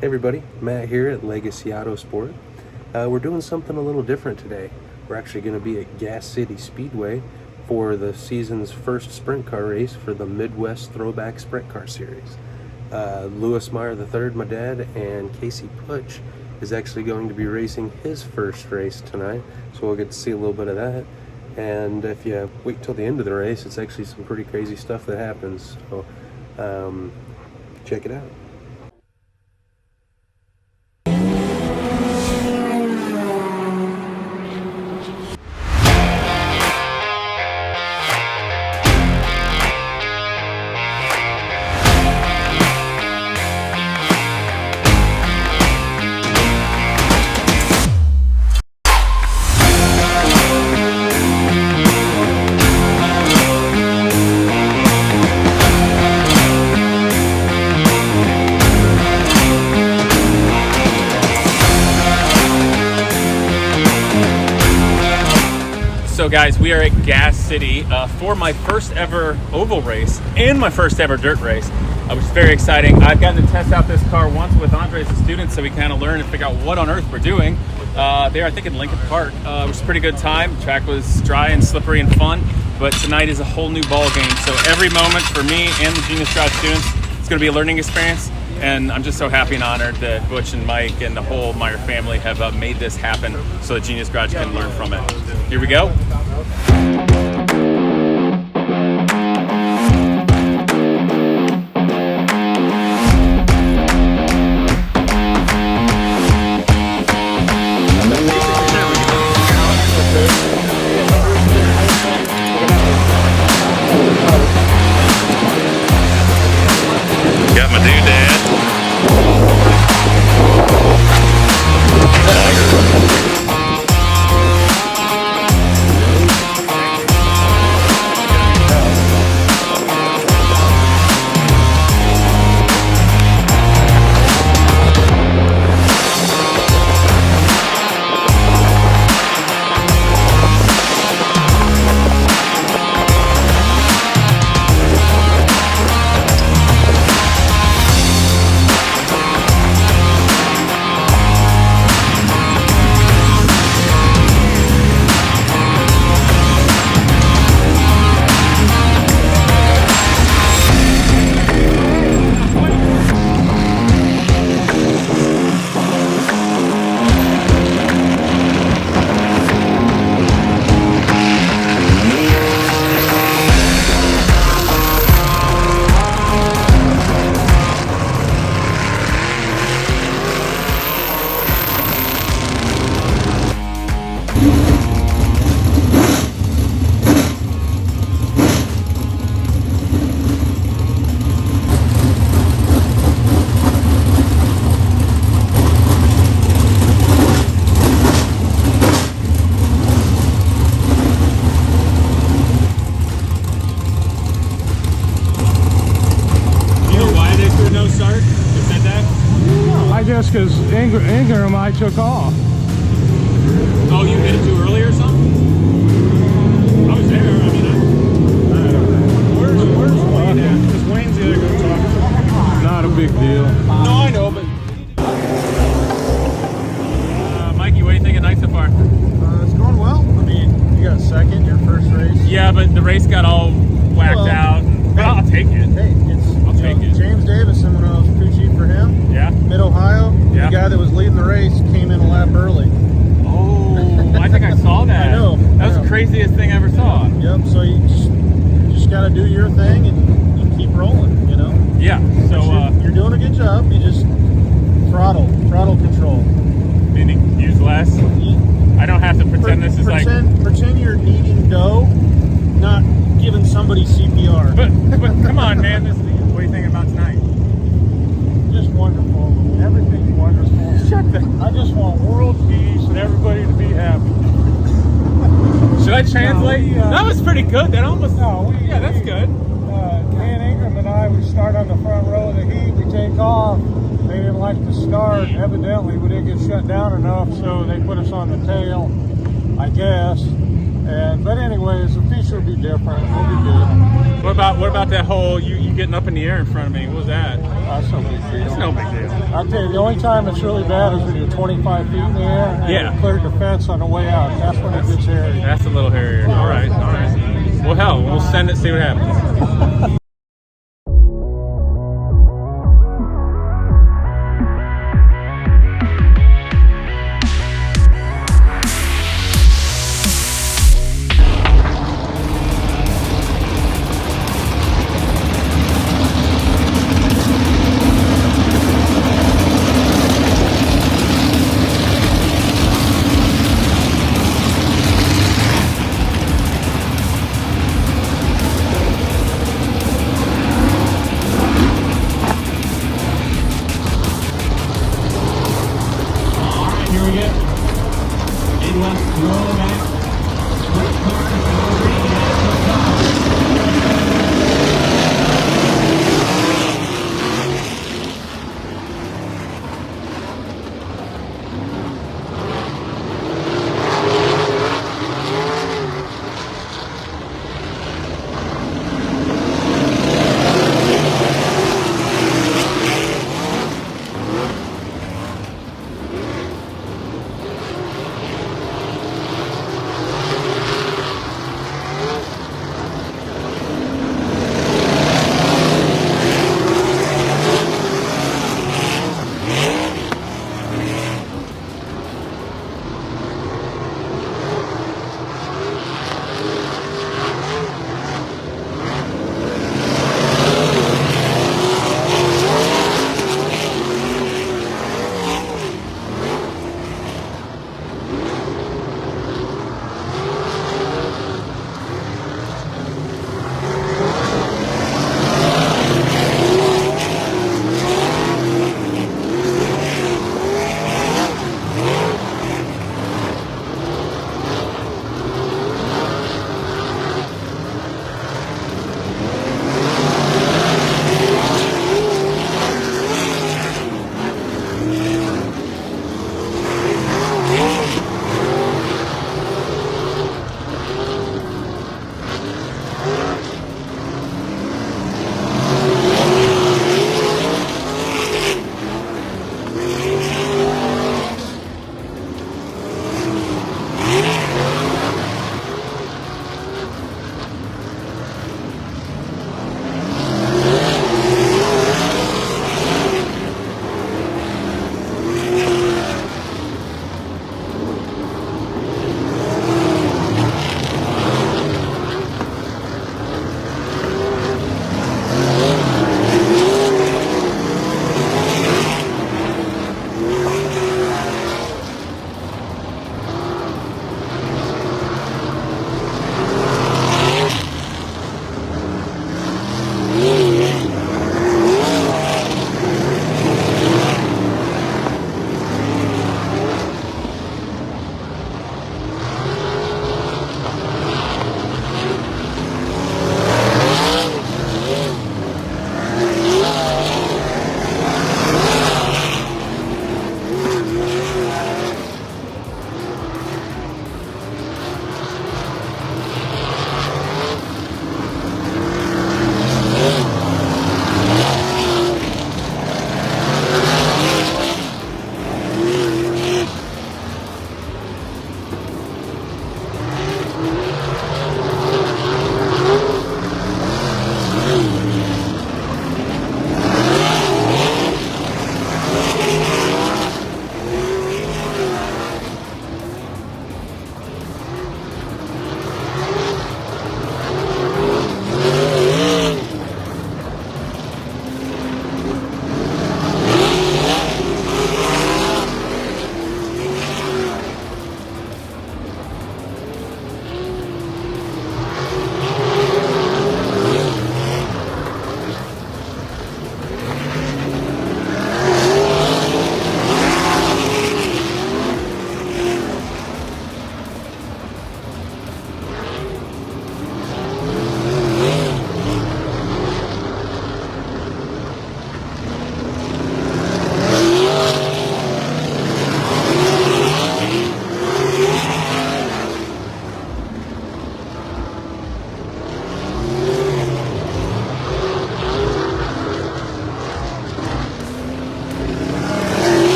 Hey everybody, Matt here at Legacy Autosport. We're doing something a little different today. We're actually going to be at Gas City Speedway for the season's first sprint car race for the Midwest Throwback Sprint Car Series. Meyer III, my dad, and Casey Putsch is actually going to be racing his first race tonight, so we'll get to see a little bit of that. And if you wait till the end of the race, it's actually some pretty crazy stuff that happens, so check it out. So guys, we are at Gas City for my first ever oval race and my first ever dirt race, which is very exciting. I've gotten to test out this car once with Andre as a student, so we kind of learn and figure out what on earth we're doing. There, I think in Lincoln Park, which was a pretty good time. The track was dry and slippery and fun, but tonight is a whole new ball game. So every moment for me and the Genius Garage students, it's going to be a learning experience. And I'm just so happy and honored that Butch and Mike and the whole Meyer family have made this happen so that Genius Garage can learn from it. Here we go. Got my doodad. Because Ingram I took off. Oh, you hit it too early or something? I was there. I mean, I don't know. Where's Wayne at? Because Wayne's the other guy talking. Not a big deal. No, I know, but Mikey, what do you think of night so far? It's going well. I mean, you got second, your first race. Yeah, but the race got all whacked out. But I'll take it. Hey, I'll take it. James Davison, when I was crew chief for him, yeah, Mid-Ohio, the guy that was leading the race came in a lap early. Oh, I think I saw that. I know. That was the craziest thing I ever saw. Yep, so you just got to do your thing and you keep rolling, you know? Yeah, so... you're doing a good job. You just throttle control. Meaning use less? I don't have to pretend this is Pretend you're kneading dough, not giving somebody CPR. But come on, man. What do you think about tonight? Just wonderful. Everything's wonderful. Shut the... I just want world peace and everybody to be happy. Should I translate? No, that was pretty good. That almost... yeah, that's good. Dan Ingram and I, we start on the front row of the heat. We take off. They didn't like to start. Evidently, we didn't get shut down enough, so they put us on the tail, I guess. But anyway, it's official this will be different. We'll be good. What about that whole you getting up in the air in front of me? What was that? That's no big deal. It's no big deal. I'll tell you, the only time it's really bad is when you're 25 feet in the air and Yeah. you cleared the fence on the way out. That's when it gets hairy. That's a little hairier. All right. Well, hell, we'll send it, see what happens.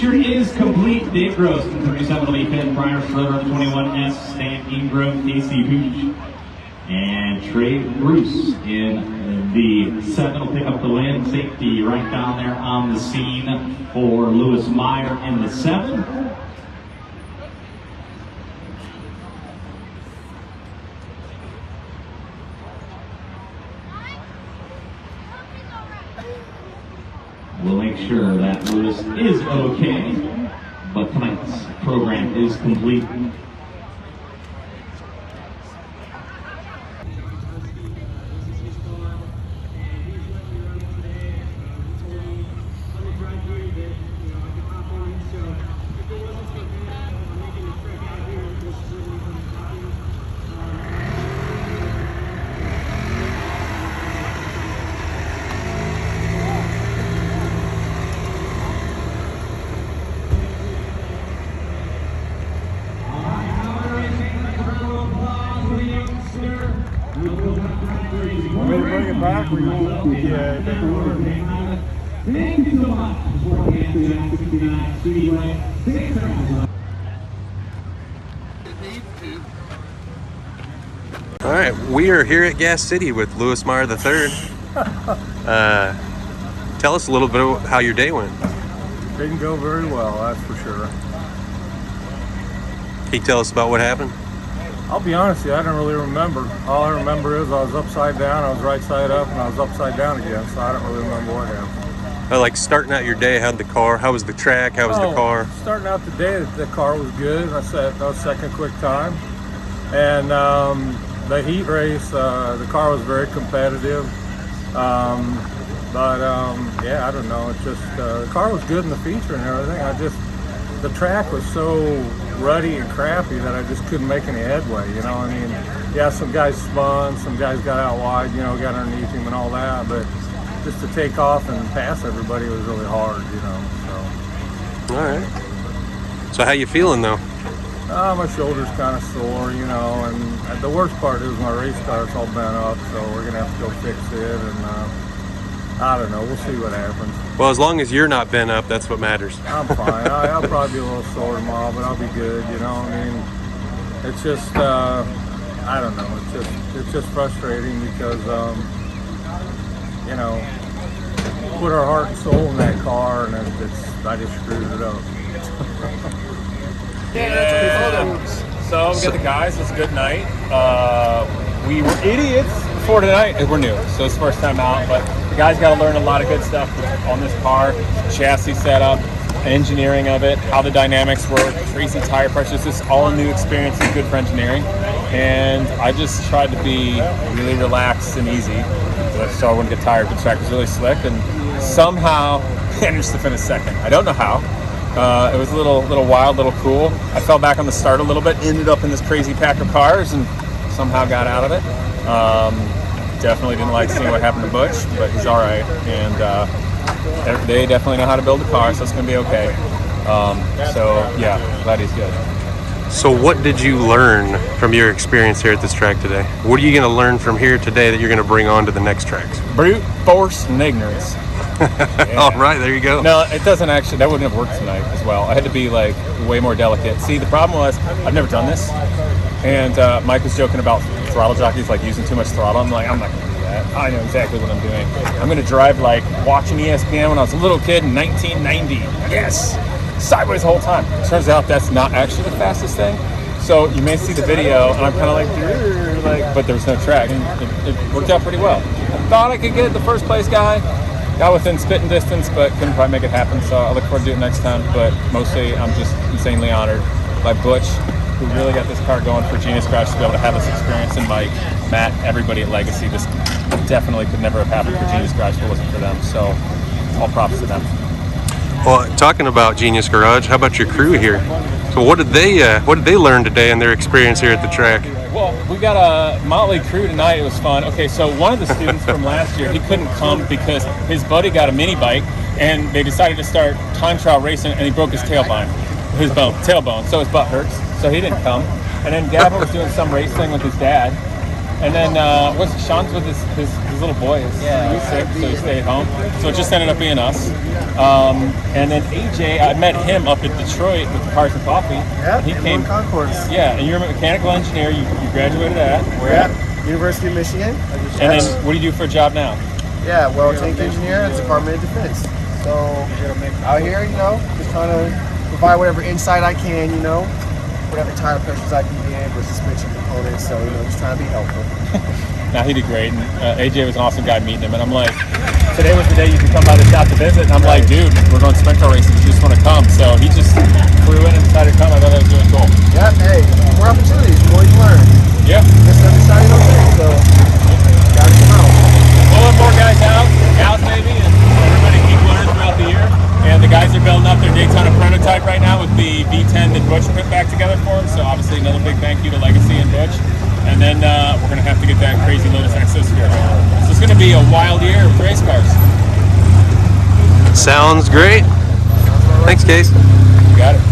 feature is complete. Dave Gross, 37 will be fifth. Brian Schroeder, 21S. Stan Ingram, Casey Putsch, and Trey Bruce in the 7 will pick up the win. Safety right down there on the scene for Lewis Meyer in the 7. We'll make sure that Lewis is okay, but tonight's program is complete. Want me to bring it back? We won't. Yeah, Thank you so much for Gas City Speedway. All right, we are here at Gas City with Lewis Meyer III. Tell us a little bit about how your day went. Didn't go very well, that's for sure. Can you tell us about what happened? I'll be honest with you, I don't really remember. All I remember is I was upside down, I was right side up, and I was upside down again, so I don't really remember what happened. Like starting out your day, how was the track? How was the car? Starting out the day, the car was good. That was second quick time. And the heat race, the car was very competitive. Yeah, I don't know. It's just the car was good in the feature and everything. The track was so ruddy and crappy that I just couldn't make any headway. You know, I mean, yeah, some guys spun, some guys got out wide, you know, got underneath him and all that, but just to take off and pass everybody was really hard, you know. So. All right. So how you feeling though? My shoulder's kind of sore, you know, and the worst part is my race car's all bent up, so we're gonna have to go fix it, and I don't know. We'll see what happens. Well, as long as you're not bent up, that's what matters. I'm fine. I'll probably be a little sore tomorrow, but I'll be good. You know, I mean, it's just I don't know. It's just frustrating because you know, put our heart and soul in that car, and I just screwed it up. So we got the guys. It's a good night. We were idiots before tonight. We're new, so it's the first time out. But the guys got to learn a lot of good stuff on this car, chassis setup, engineering of it, how the dynamics work, crazy tire pressure. It's just all a new experience and good for engineering. And I just tried to be really relaxed and easy, so I wouldn't get tired. The track was really slick, and somehow managed to finish second. I don't know how. It was a little wild, little cool. I fell back on the start a little bit, ended up in this crazy pack of cars, and somehow got out of it. Definitely didn't like seeing what happened to Putsch, but he's all right. And they definitely know how to build a car, so it's going to be okay. So yeah, glad he's good. So what did you learn from your experience here at this track today? What are you going to learn from here today that you're going to bring on to the next tracks? Brute force and ignorance. Yeah. All right, there you go. No, it doesn't actually. That wouldn't have worked tonight as well. I had to be like way more delicate. See, the problem was I've never done this, and Mike was joking about throttle jockeys like using too much throttle. I'm like, I'm not going to do that. I know exactly what I'm doing. I'm going to drive like watching ESPN when I was a little kid in 1990. Yes, sideways the whole time. Turns out that's not actually the fastest thing. So you may see the video, and I'm kind of like, but there was no track, and it worked out pretty well. I thought I could get the first place guy. Got within spitting distance, but couldn't quite make it happen, so I look forward to doing it next time. But mostly, I'm just insanely honored by Putsch, who really got this car going for Genius Crash to be able to have this experience, and Mike, Matt, everybody at Legacy. This definitely could never have happened for Genius Crash if it wasn't for them, so all props to them. Well, talking about Genius Garage, how about your crew here? So what did they learn today in their experience here at the track? Well, we got a motley crew tonight. It was fun. Okay, so one of the students from last year, he couldn't come because his buddy got a mini bike, and they decided to start time trial racing, and he broke his tailbone, tailbone, so his butt hurts, so he didn't come. And then Gavin was doing some race thing with his dad, And then Sean's with his little boy. He's sick, so he stayed home. So it just ended up being us. And then AJ, I met him up in Detroit with the Cars and Coffee. Yeah, he came concourse. Yeah, and you're a mechanical engineer. You graduated at Where at? University of Michigan. And then what do you do for a job now? Yeah, well, tank engineer at the Department of Defense. So out here, just trying to provide whatever insight I can, whatever tire pressures I can get with suspension components. So just trying to be helpful. Now he did great, and AJ was an awesome guy meeting him. And I'm like, today was the day you could come by the shop to visit. And I'm like, dude, we're going sprint car racing. You just want to come? So he just flew in and decided to come. I thought that was really cool. Yeah, hey, more opportunities, more you learn. Yeah. Just every shot you don't take, so gotta come out. We'll have more guys out, gals maybe, and everybody keep learning throughout the year. And the guys are building up their Daytona prototype right now with the V10 that Putsch put back together for them. So obviously another big thank you to Legacy and Putsch. And then we're going to have to get that crazy Lotus Exosphere. So it's going to be a wild year with race cars. Sounds great. Thanks, Case. You got it.